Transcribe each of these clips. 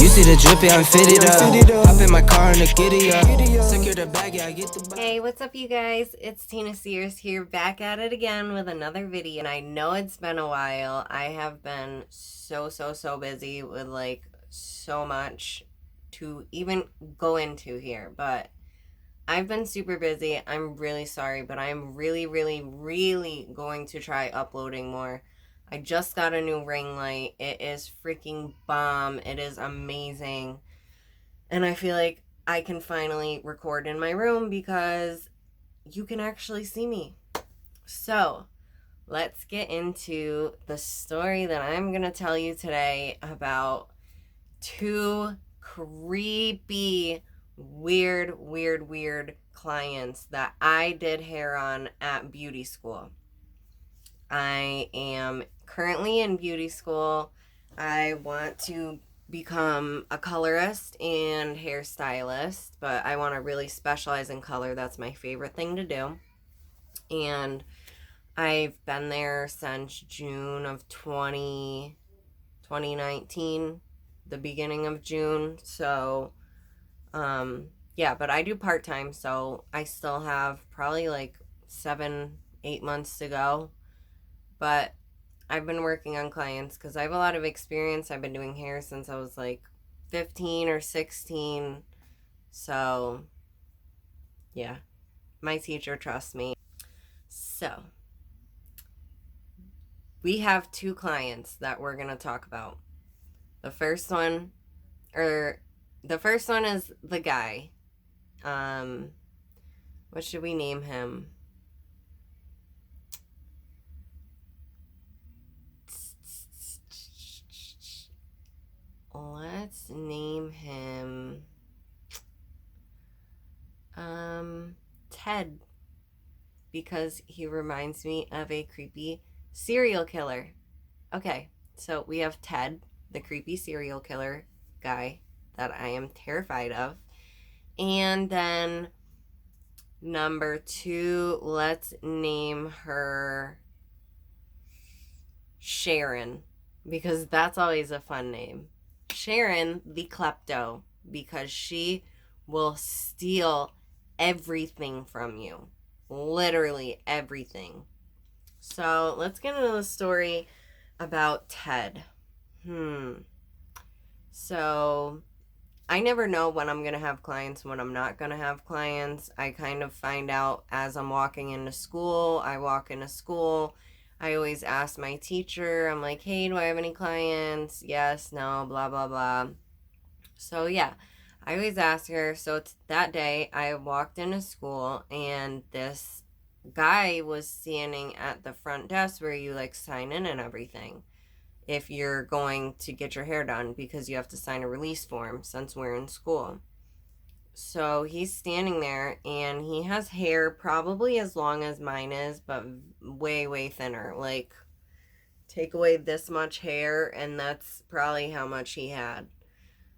see the drip, yeah, I'm fitted up. Hop in my car and the giddy up. Secure the bag, yeah, I get the bag. Hey, what's up, you guys? It's Tina Sears here, back at it again with another video. And I know it's been a while. I have been so busy with like so much to even go into here, but I've been super busy. I'm really sorry, but I'm really going to try uploading more. I just got a new ring light. It is freaking bomb. It is amazing. And I feel like I can finally record in my room because you can actually see me. So let's get into the story that I'm going to tell you today about two creepy, weird clients that I did hair on at beauty school. I am currently in beauty school. I want to become a colorist and hairstylist, but I want to really specialize in color. That's my favorite thing to do. And I've been there since June of 2019, the beginning of June. So, yeah, but I do part-time, so I still have probably like 7-8 months to go. But I've been working on clients because I have a lot of experience. I've been doing hair since I was like 15 or 16. So, yeah, my teacher trusts me. So, we have two clients that we're going to talk about. The first one is the guy. What should we name him? Let's name him Ted, because he reminds me of a creepy serial killer. Okay, so we have Ted, the creepy serial killer guy that I am terrified of. And then number 2, let's name her Sharon, because that's always a fun name. Sharon the klepto, because she will steal everything from you. Literally everything. So let's get into the story about Ted. So I never know when I'm going to have clients, when I'm not going to have clients. I kind of find out as I'm walking into school. I walk into school. I always ask my teacher, I'm like, hey, do I have any clients? Yes, no, blah, blah, blah. So yeah, I always ask her. So that day I walked into school and this guy was standing at the front desk where you like sign in and everything if you're going to get your hair done, because you have to sign a release form since we're in school. So he's standing there and he has hair probably as long as mine is, but way thinner. Like, take away this much hair and that's probably how much he had.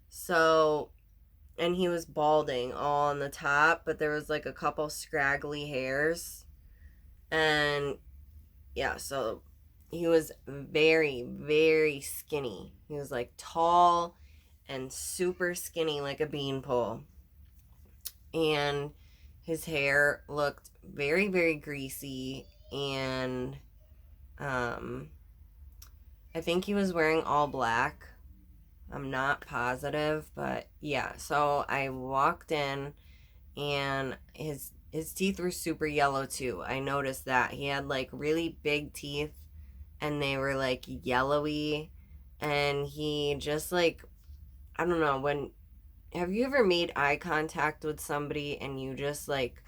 So, and he was balding all on the top, but there was like a couple scraggly hairs. And yeah, so he was very skinny. He was like tall and super skinny, like a beanpole. And his hair looked very greasy, and I think he was wearing all black. I'm not positive, but yeah. So I walked in and his teeth were super yellow too. I noticed that. He had like really big teeth and they were like yellowy, and he just like, I don't know, have you ever made eye contact with somebody and you just like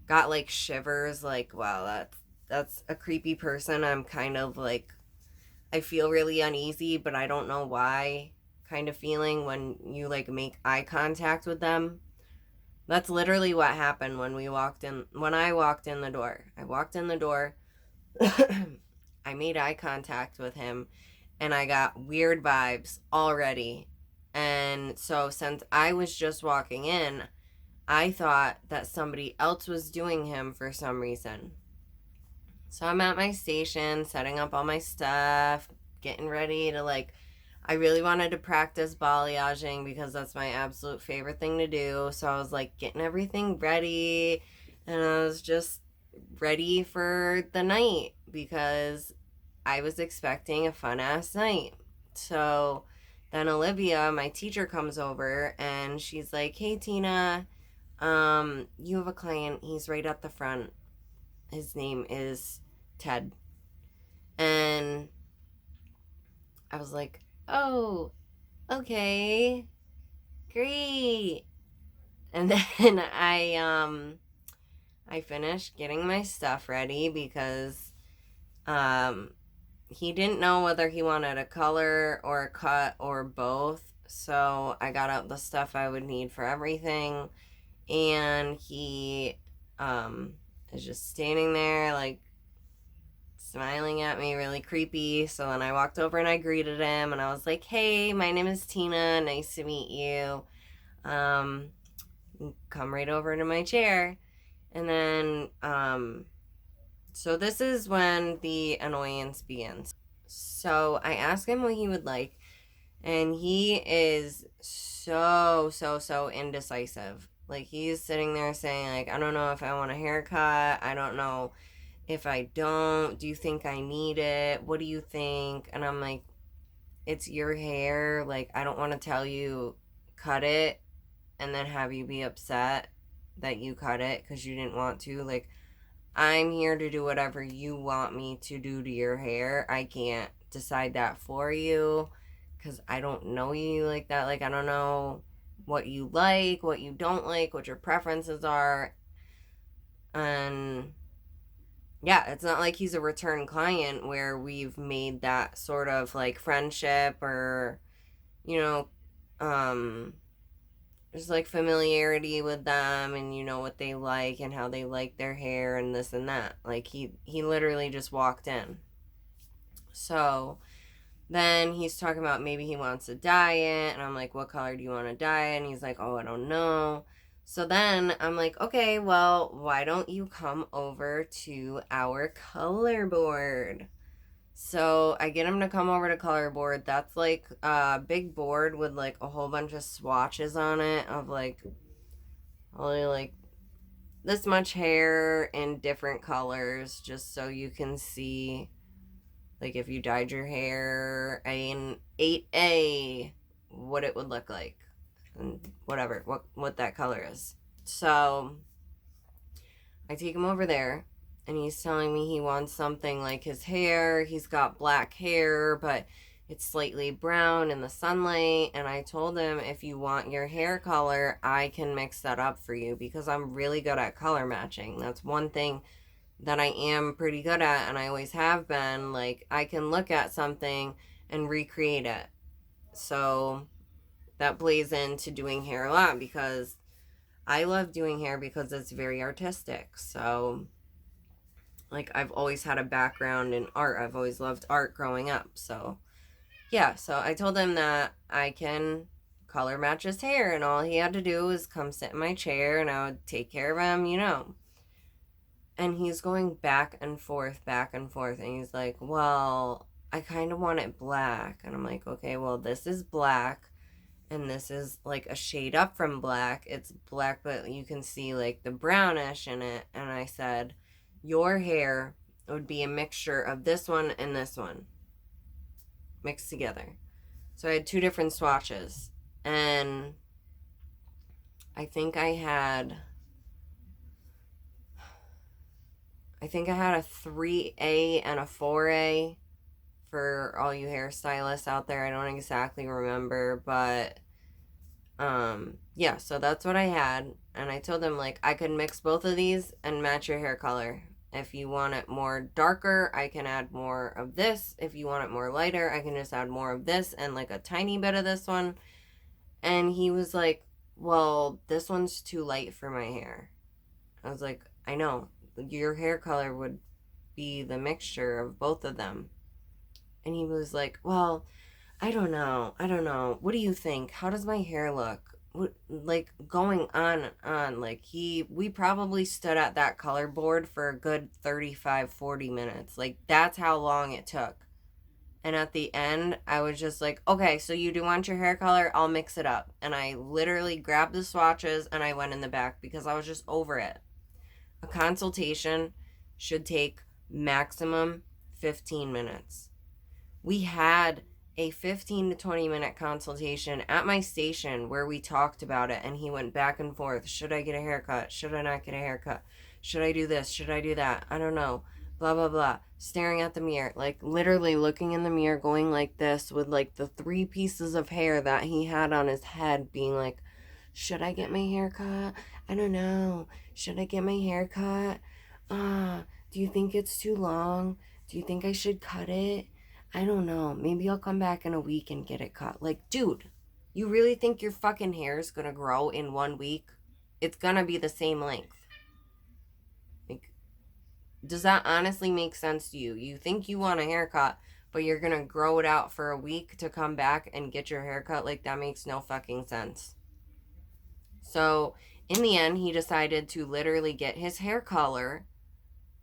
got like shivers, like, wow, that's a creepy person. I'm kind of like, I feel really uneasy, but I don't know why kind of feeling when you like make eye contact with them. That's literally what happened when I walked in the door. I walked in the door. I made eye contact with him and I got weird vibes already. And so since I was just walking in, I thought that somebody else was doing him for some reason. So I'm at my station, setting up all my stuff, getting ready to like, I really wanted to practice balayaging because that's my absolute favorite thing to do. So I was like getting everything ready, and I was just ready for the night because I was expecting a fun ass night. So then Olivia, my teacher, comes over and she's like, "Hey Tina, you have a client. He's right at the front. His name is Ted." And I was like, "Oh, okay, great." And then I finished getting my stuff ready because um he didn't know whether he wanted a color or a cut or both. So I got out the stuff I would need for everything, and he um is just standing there like smiling at me, really creepy. So then I walked over and I greeted him, and I was like, "Hey, my name is Tina. Nice to meet you. Um, come right over to my chair." And then, so this is when the annoyance begins. So I asked him what he would like, and he is so indecisive. Like, he's sitting there saying, like, "I don't know if I want a haircut. I don't know if I don't. Do you think I need it? What do you think?" And I'm like, "It's your hair. Like, I don't want to tell you cut it and then have you be upset that you cut it because you didn't want to. Like, I'm here to do whatever you want me to do to your hair. I can't decide that for you because I don't know you like that. Like, I don't know what you like, what you don't like, what your preferences are." And yeah, it's not like he's a return client where we've made that sort of like friendship or, you know, um, there's like familiarity with them, and you know what they like and how they like their hair and this and that. Like, he literally just walked in. So then he's talking about maybe he wants to dye it, and I'm like, "What color do you want to dye it?" And he's like, "Oh, I don't know." So then I'm like, "Okay, well, why don't you come over to our color board?" So I get him to come over to color board. That's like a big board with like a whole bunch of swatches on it of like only like this much hair in different colors, just so you can see, like, if you dyed your hair in 8A, what it would look like, and whatever, what that color is. So I take him over there, and he's telling me he wants something like his hair. He's got black hair, but it's slightly brown in the sunlight. And I told him, if you want your hair color, I can mix that up for you because I'm really good at color matching. That's one thing that I am pretty good at, and I always have been. Like, I can look at something and recreate it. So that plays into doing hair a lot because I love doing hair because it's very artistic. So, like, I've always had a background in art. I've always loved art growing up. So, yeah, so I told him that I can color match his hair, and all he had to do was come sit in my chair, and I would take care of him, you know. And he's going back and forth, and he's like, "Well, I kind of want it black." And I'm like, "Okay, well, this is black, and this is like a shade up from black. It's black, but you can see like the brownish in it." And I said, "Your hair would be a mixture of this one and this one mixed together." So I had two different swatches, and I think I had a 3A and a 4A for all you hairstylists out there. I don't exactly remember, but yeah, so that's what I had. And I told them, like, I could mix both of these and match your hair color. If you want it more darker, I can add more of this. If you want it more lighter, I can just add more of this and like a tiny bit of this one. And he was like, "Well, this one's too light for my hair." I was like, "I know. Your hair color would be the mixture of both of them." And he was like, "Well, I don't know. What do you think? How does my hair look?" Like, going on and on. Like, we probably stood at that color board for a good 35, 40 minutes. Like, that's how long it took. And at the end, I was just like, okay, so you do want your hair color? I'll mix it up. And I literally grabbed the swatches and I went in the back because I was just over it. A consultation should take maximum 15 minutes. We had a 15 to 20 minute consultation at my station where we talked about it, and he went back and forth. Should I get a haircut? Should I not get a haircut? Should I do this? Should I do that? I don't know. Blah, blah, blah. Staring at the mirror, like literally looking in the mirror, going like this with like the 3 pieces of hair that he had on his head, being like, should I get my hair cut? I don't know. Should I get my hair cut? Do you think it's too long? Do you think I should cut it? I don't know. Maybe I'll come back in a week and get it cut. Like, dude, you really think your fucking hair is gonna grow in 1 week? It's gonna be the same length. Like, does that honestly make sense to you? You think you want a haircut, but you're gonna grow it out for a week to come back and get your haircut? Like, that makes no fucking sense. So, in the end, he decided to literally get his hair color,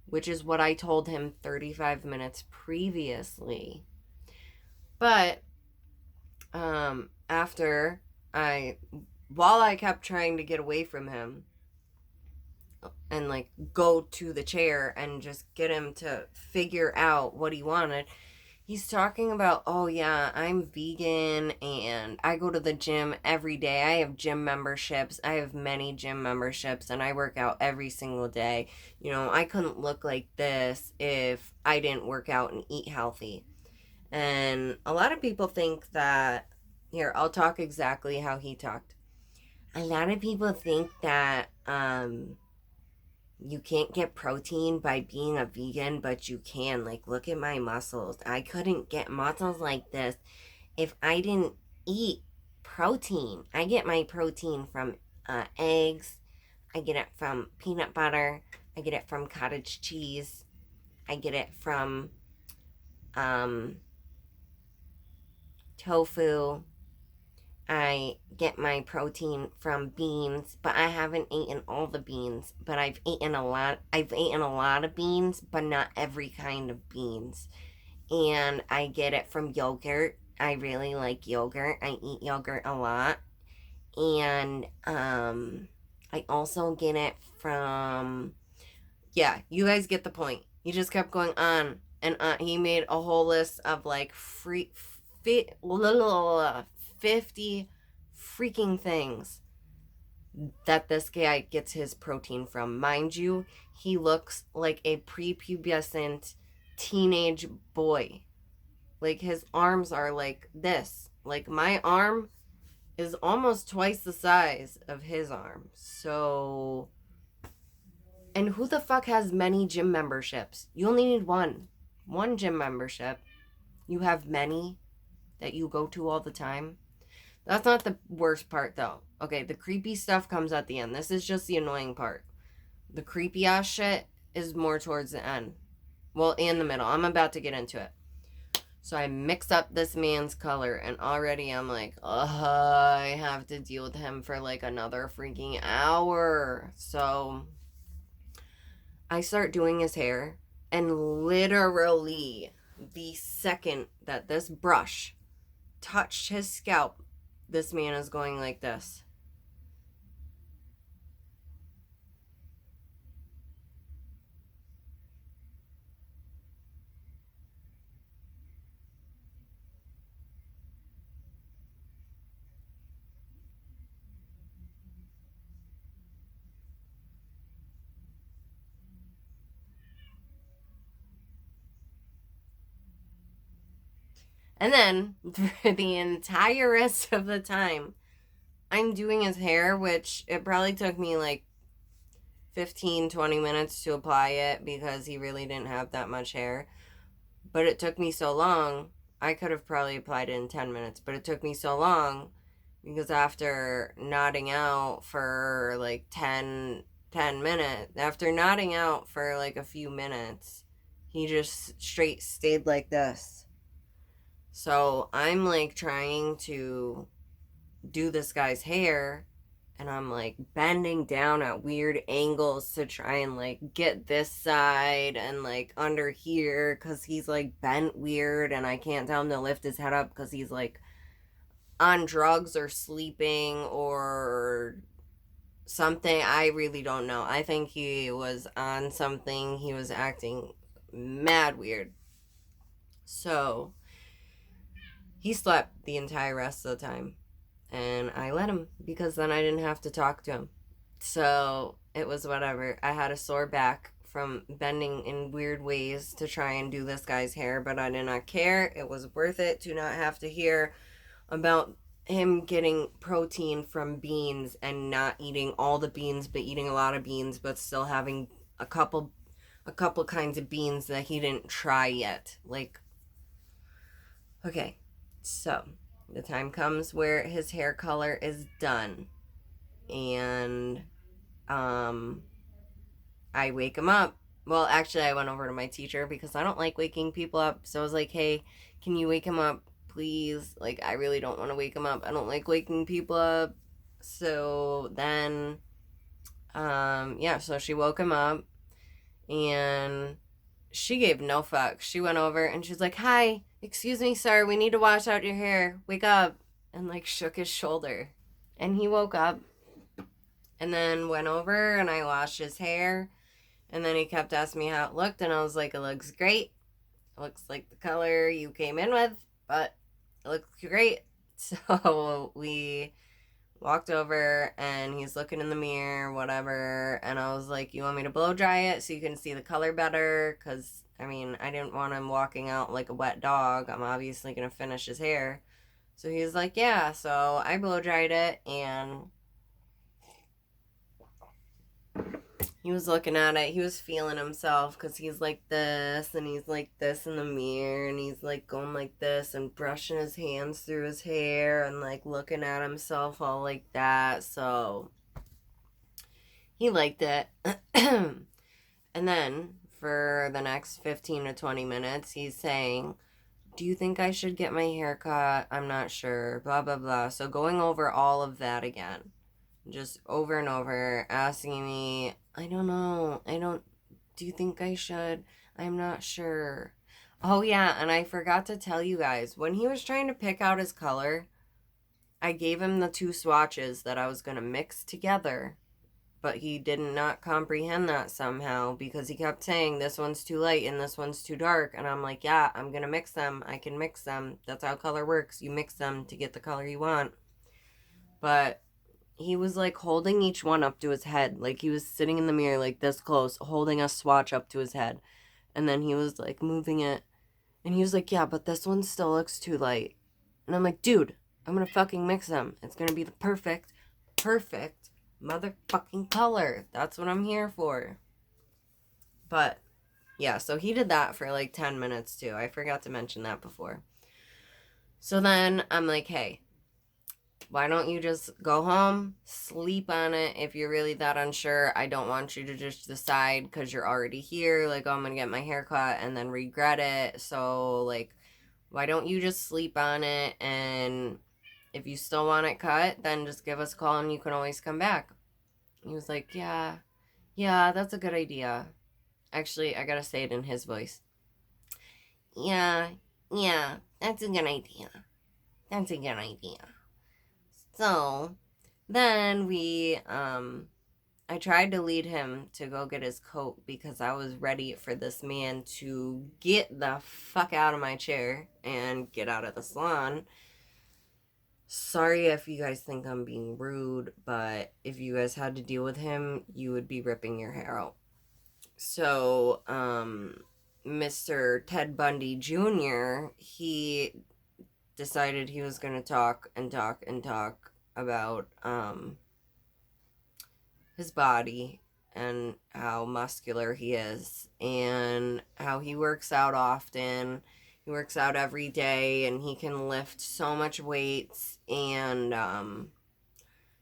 which is what I told him 35 minutes previously. But while I kept trying to get away from him and like go to the chair and just get him to figure out what he wanted, he's talking about, oh yeah, I'm vegan and I go to the gym every day. I have gym memberships. I have many gym memberships and I work out every single day. You know, I couldn't look like this if I didn't work out and eat healthy. And a lot of people think that, here, I'll talk exactly how he talked. A lot of people think that you can't get protein by being a vegan, but you can. Like, look at my muscles. I couldn't get muscles like this if I didn't eat protein. I get my protein from eggs. I get it from peanut butter. I get it from cottage cheese. I get it from tofu. I get my protein from beans, but I haven't eaten all the beans. But I've eaten a lot of beans, but not every kind of beans. And I get it from yogurt. I really like yogurt. I eat yogurt a lot. And I also get it from, yeah, you guys get the point. He just kept going on and on. He made a whole list of like 50 freaking things that this guy gets his protein from. Mind you, he looks like a prepubescent teenage boy. Like, his arms are like this. Like, my arm is almost twice the size of his arm. So, and who the fuck has many gym memberships? You only need one gym membership. You have many that you go to all the time. That's not the worst part, though. Okay, the creepy stuff comes at the end. This is just the annoying part. The creepy ass shit is more towards the end. Well, in the middle. I'm about to get into it. So I mix up this man's color, and already I'm like, I have to deal with him for like another freaking hour. So I start doing his hair, and literally the second that this brush touched his scalp, this man is going like this. And then, for the entire rest of the time, I'm doing his hair, which it probably took me like 15, 20 minutes to apply it because he really didn't have that much hair. But it took me so long, I could have probably applied it in 10 minutes, but it took me so long because after nodding out for like 10 minutes, after nodding out for like a few minutes, he just straight stayed like this. So I'm like trying to do this guy's hair, and I'm like bending down at weird angles to try and like get this side and like under here because he's like bent weird and I can't tell him to lift his head up because he's like on drugs or sleeping or something. I really don't know. I think he was on something. He was acting mad weird. So he slept the entire rest of the time. And I let him because then I didn't have to talk to him. So it was whatever. I had a sore back from bending in weird ways to try and do this guy's hair, but I did not care. It was worth it to not have to hear about him getting protein from beans and not eating all the beans but eating a lot of beans but still having a couple kinds of beans that he didn't try yet. Like, okay, so the time comes where his hair color is done, and I wake him up. Well, actually, I went over to my teacher because I don't like waking people up. So I was like, hey, can you wake him up, please? Like, I really don't want to wake him up. I don't like waking people up. So then, yeah, so she woke him up, and she gave no fuck. She went over and she's like, hi, excuse me, sir, we need to wash out your hair. Wake up. And like shook his shoulder. And he woke up and then went over and I washed his hair. And then he kept asking me how it looked. And I was like, it looks great. It looks like the color you came in with, but it looks great. So we walked over and he's looking in the mirror, whatever. And I was like, you want me to blow dry it so you can see the color better? Because, I mean, I didn't want him walking out like a wet dog. I'm obviously going to finish his hair. So he was like, yeah. So I blow dried it and he was looking at it. He was feeling himself because he's like this and he's like this in the mirror and he's like going like this and brushing his hands through his hair and like looking at himself all like that. So he liked it. And then for the next 15 to 20 minutes, he's saying, do you think I should get my hair cut? I'm not sure, blah, blah, blah. So going over all of that again, just over and over, asking me, I don't know, do you think I should? I'm not sure. Oh, yeah, and I forgot to tell you guys, when he was trying to pick out his color, I gave him the 2 swatches that I was going to mix together. But he did not comprehend that somehow because he kept saying this one's too light and this one's too dark. And I'm like, yeah, I'm going to mix them. I can mix them. That's how color works. You mix them to get the color you want. But he was like holding each one up to his head. Like he was sitting in the mirror like this close, holding a swatch up to his head. And then he was like moving it. And he was like, yeah, but this one still looks too light. And I'm like, dude, I'm going to fucking mix them. It's going to be the perfect motherfucking color. That's what I'm here for. But yeah, so he did that for like 10 minutes too. I forgot to mention that before. So then I'm like, hey, why don't you just go home, sleep on it if you're really that unsure. I don't want you to just decide because you're already here, like, oh, I'm gonna get my hair cut and then regret it. So like, why don't you just sleep on it, and if you still want it cut, then just give us a call and you can always come back. He was like, yeah, that's a good idea. Actually, I gotta say it in his voice. Yeah, that's a good idea. So, then I tried to lead him to go get his coat because I was ready for this man to get the fuck out of my chair and get out of the salon. Sorry if you guys think I'm being rude, but if you guys had to deal with him, you would be ripping your hair out. So, Mr. Ted Bundy Jr., he decided he was going to talk about his body and how muscular he is and how he works out often. He works out every day and he can lift so much weights, and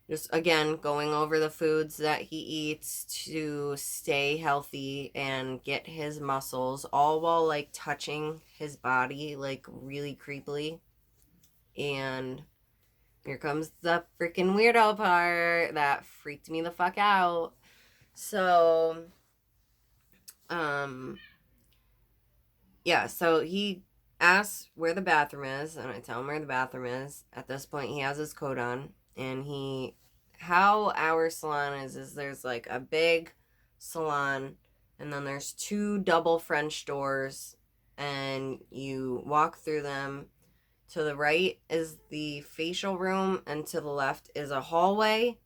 just again going over the foods that he eats to stay healthy and get his muscles, all while like touching his body like really creepily. And here comes the freaking weirdo part that freaked me the fuck out. So, yeah, so he asks where the bathroom is, and I tell him where the bathroom is. At this point, he has his coat on, and how our salon is there's like a big salon, and then there's two double French doors, and you walk through them. To the right is the facial room, and to the left is a hallway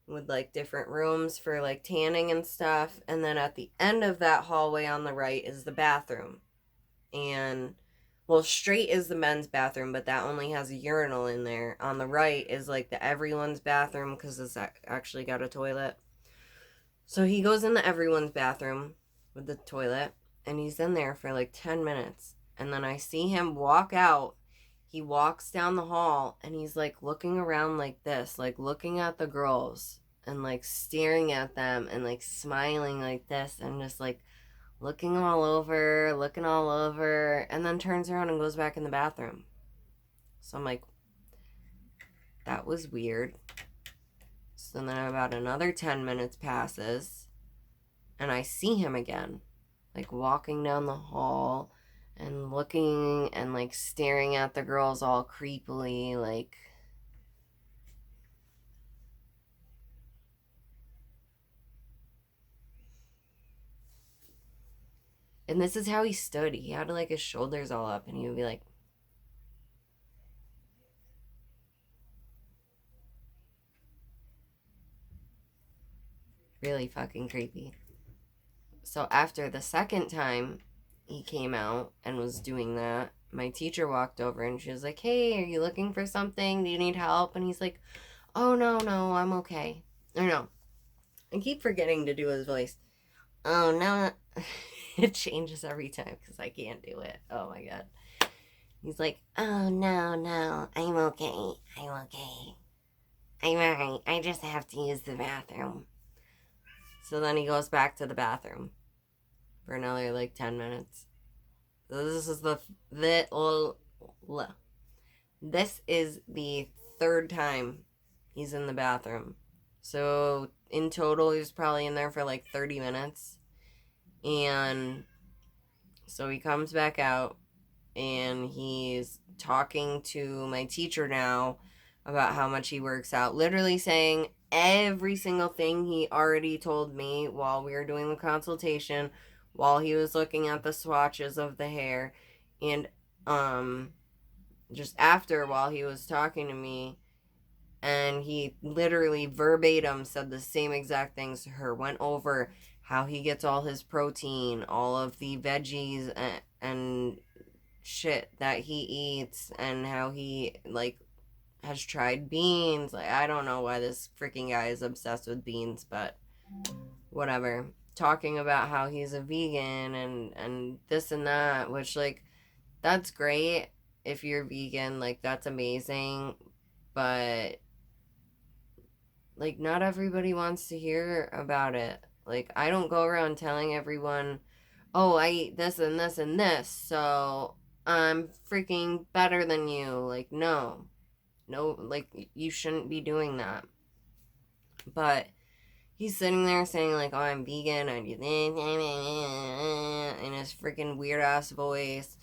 with like different rooms for like tanning and stuff. And then at the end of that hallway on the right is the bathroom. And well, straight is the men's bathroom, but that only has a urinal in there. On the right is like the everyone's bathroom because it's actually got a toilet. So he goes into everyone's bathroom with the toilet, and he's in there for like 10 minutes. And then I see him walk out. He walks down the hall, and he's like looking around like this, like looking at the girls and like staring at them and like smiling like this and just like looking all over, and then turns around and goes back in the bathroom. So I'm like, that was weird. So then about another 10 minutes passes, and I see him again, like walking down the hall and looking and like staring at the girls all creepily, like. And this is how he stood. He had like his shoulders all up, and he would be like, really fucking creepy. So after the second time he came out and was doing that, my teacher walked over and she was like, hey, are you looking for something? Do you need help? And he's like, oh, no, I'm okay. Or no, I keep forgetting to do his voice. Oh, no. It changes every time because I can't do it. Oh, my God. He's like, oh, no, I'm okay. I'm alright. I just have to use the bathroom. So then he goes back to the bathroom for another like 10 minutes. So this is this is the third time he's in the bathroom. So in total, he was probably in there for like 30 minutes. And so he comes back out, and he's talking to my teacher now about how much he works out, literally saying every single thing he already told me while we were doing the consultation, while he was looking at the swatches of the hair, and just after, while he was talking to me. And he literally verbatim said the same exact things to her, went over how he gets all his protein, all of the veggies and shit that he eats, and how he like has tried beans. Like, I don't know why this freaking guy is obsessed with beans, but whatever. Talking about how he's a vegan and this and that, which like that's great if you're vegan, like that's amazing, but like not everybody wants to hear about it. Like, I don't go around telling everyone, oh, I eat this and this and this, so I'm freaking better than you. Like, no, like, you shouldn't be doing that. But he's sitting there saying, like, oh, I'm vegan, I do this, in his freaking weird ass voice.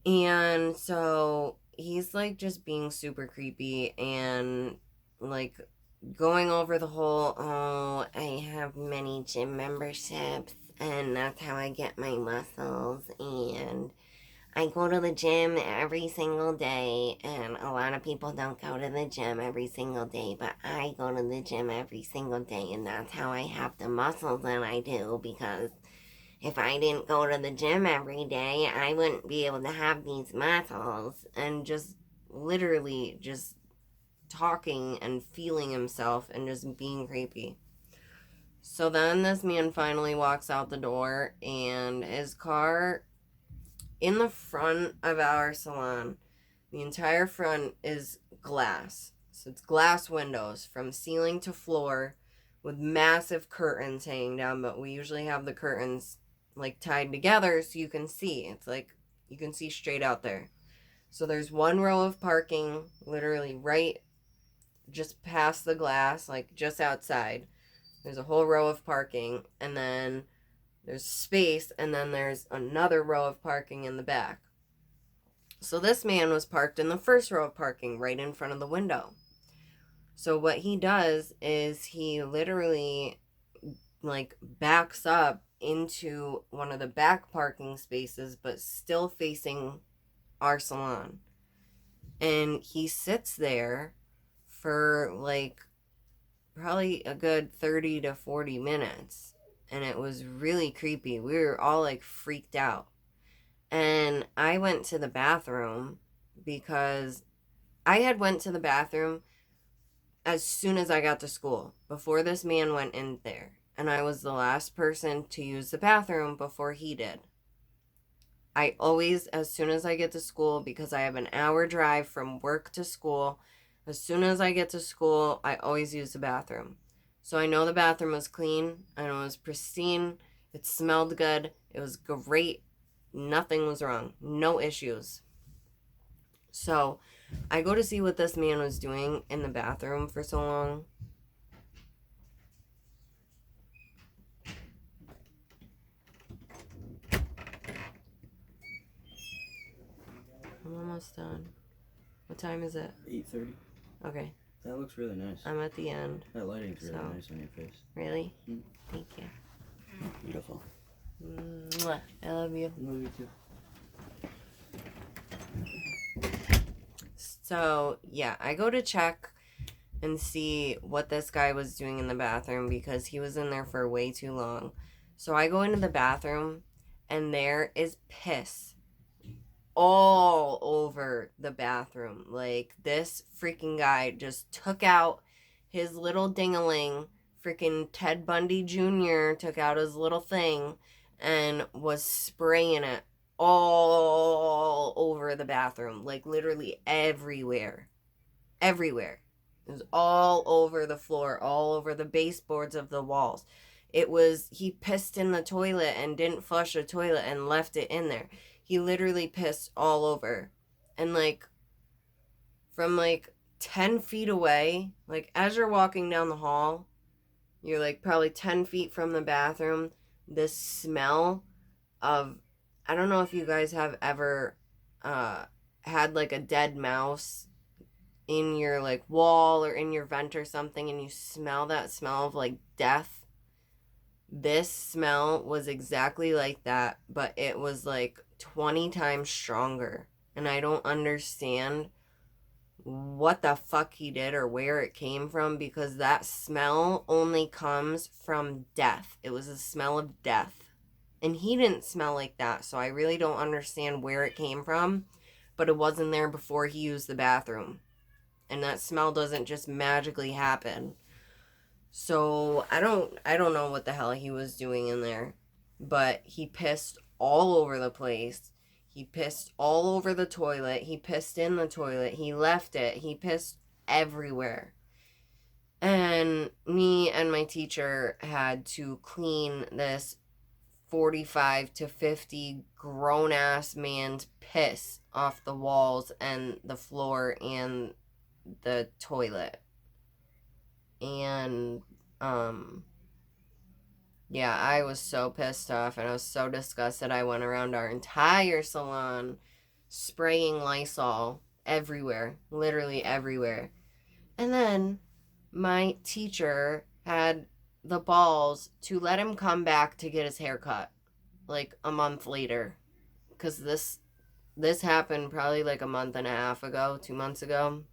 And so he's, like, just being super creepy and, like, going over the whole, oh, I have many gym memberships, and that's how I get my muscles, and I go to the gym every single day, and a lot of people don't go to the gym every single day, but I go to the gym every single day, and that's how I have the muscles that I do, because if I didn't go to the gym every day, I wouldn't be able to have these muscles, and just literally just talking and feeling himself and just being creepy. So then this man finally walks out the door, and his car in the front of our salon, the entire front is glass. So it's glass windows from ceiling to floor with massive curtains hanging down, but we usually have the curtains like tied together so you can see. It's like you can see straight out there. So there's one row of parking, literally right just past the glass, like just outside. There's a whole row of parking, and then there's space, and then there's another row of parking in the back. So this man was parked in the first row of parking right in front of the window. So what he does is he literally like backs up into one of the back parking spaces, but still facing our salon. And he sits there for like probably a good 30 to 40 minutes. And it was really creepy. We were all like freaked out. And I went to the bathroom because I had went to the bathroom as soon as I got to school, before this man went in there. And I was the last person to use the bathroom before he did. I always, as soon as I get to school, because I have an hour drive from work to school, as soon as I get to school, I always use the bathroom. So I know the bathroom was clean. I know it was pristine. It smelled good. It was great. Nothing was wrong. No issues. So I go to see what this man was doing in the bathroom for so long. I'm almost done. What time is it? 8:30. Okay. That looks really nice. I'm at the end. That lighting's really nice on your face. Really? Mm. Thank you. Beautiful. Mwah. I love you. Love you too. So, yeah, I go to check and see what this guy was doing in the bathroom because he was in there for way too long. So I go into the bathroom and there is piss all over the bathroom. Like, this freaking guy just took out his little ding-a-ling. Freaking Ted Bundy Jr. took out his little thing and was spraying it all over the bathroom. Like, literally everywhere. Everywhere. It was all over the floor, all over the baseboards of the walls. He pissed in the toilet and didn't flush the toilet and left it in there. He literally pissed all over. And, like, from, like, 10 feet away, like, as you're walking down the hall, you're, like, probably 10 feet from the bathroom, this smell of, I don't know if you guys have ever had, like, a dead mouse in your, like, wall or in your vent or something, and you smell that smell of, like, death. This smell was exactly like that, but it was, like, 20 times stronger. And I don't understand what the fuck he did or where it came from, because that smell only comes from death. It was a smell of death. And he didn't smell like that, so I really don't understand where it came from, but it wasn't there before he used the bathroom. And that smell doesn't just magically happen. So I don't know what the hell he was doing in there, but he pissed all over the place. He pissed all over the toilet. He pissed in the toilet. He left it. He pissed everywhere. And me and my teacher had to clean this 45 to 50 grown-ass man's piss off the walls and the floor and the toilet. And, yeah, I was so pissed off and I was so disgusted. I went around our entire salon spraying Lysol everywhere, literally everywhere. And then my teacher had the balls to let him come back to get his hair cut, like, a month later. Because this happened probably like a month and a half ago, 2 months ago.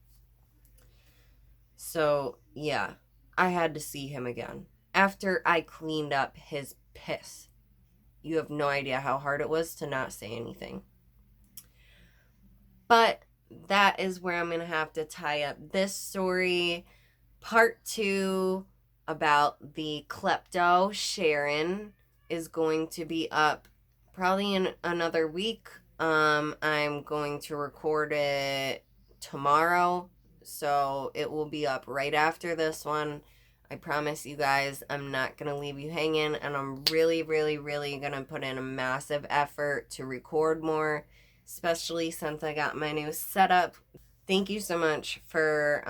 So, yeah, I had to see him again after I cleaned up his piss. You have no idea how hard it was to not say anything. But that is where I'm going to have to tie up this story. Part 2 about the klepto Sharon is going to be up probably in another week. I'm going to record it tomorrow, so it will be up right after this one. I promise you guys, I'm not going to leave you hanging, and I'm really, really, really going to put in a massive effort to record more, especially since I got my new setup. Thank you so much for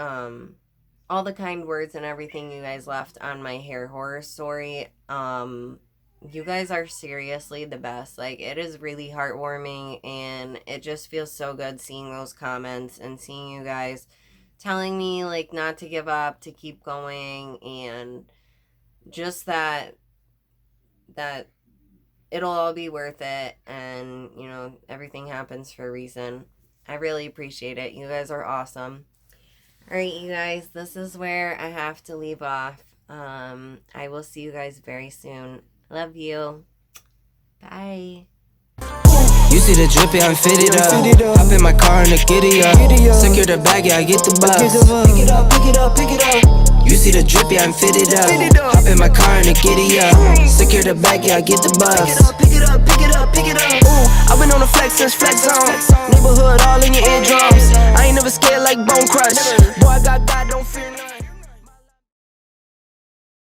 all the kind words and everything you guys left on my hair horror story. You guys are seriously the best. Like, it is really heartwarming, and it just feels so good seeing those comments and seeing you guys telling me, like, not to give up, to keep going, and just that it'll all be worth it, and, you know, everything happens for a reason. I really appreciate it. You guys are awesome. Alright, you guys, this is where I have to leave off. I will see you guys very soon. Love you. Bye. You see the drippy, I'm fitted up. Hop in my car and the giddy up. Secure the bag, yeah, I get the bus. Pick it up, pick it up, pick it up. You see the drippy, I'm fitted up. Hop in my car and the giddy up. Secure the bag, yeah, I get the bus. Pick it up, pick it up, pick it up. Ooh, I've been on the flex since flex zone. Neighborhood all in your eardrums. I ain't never scared like Bone Crush. Boy, I got God, don't fear no.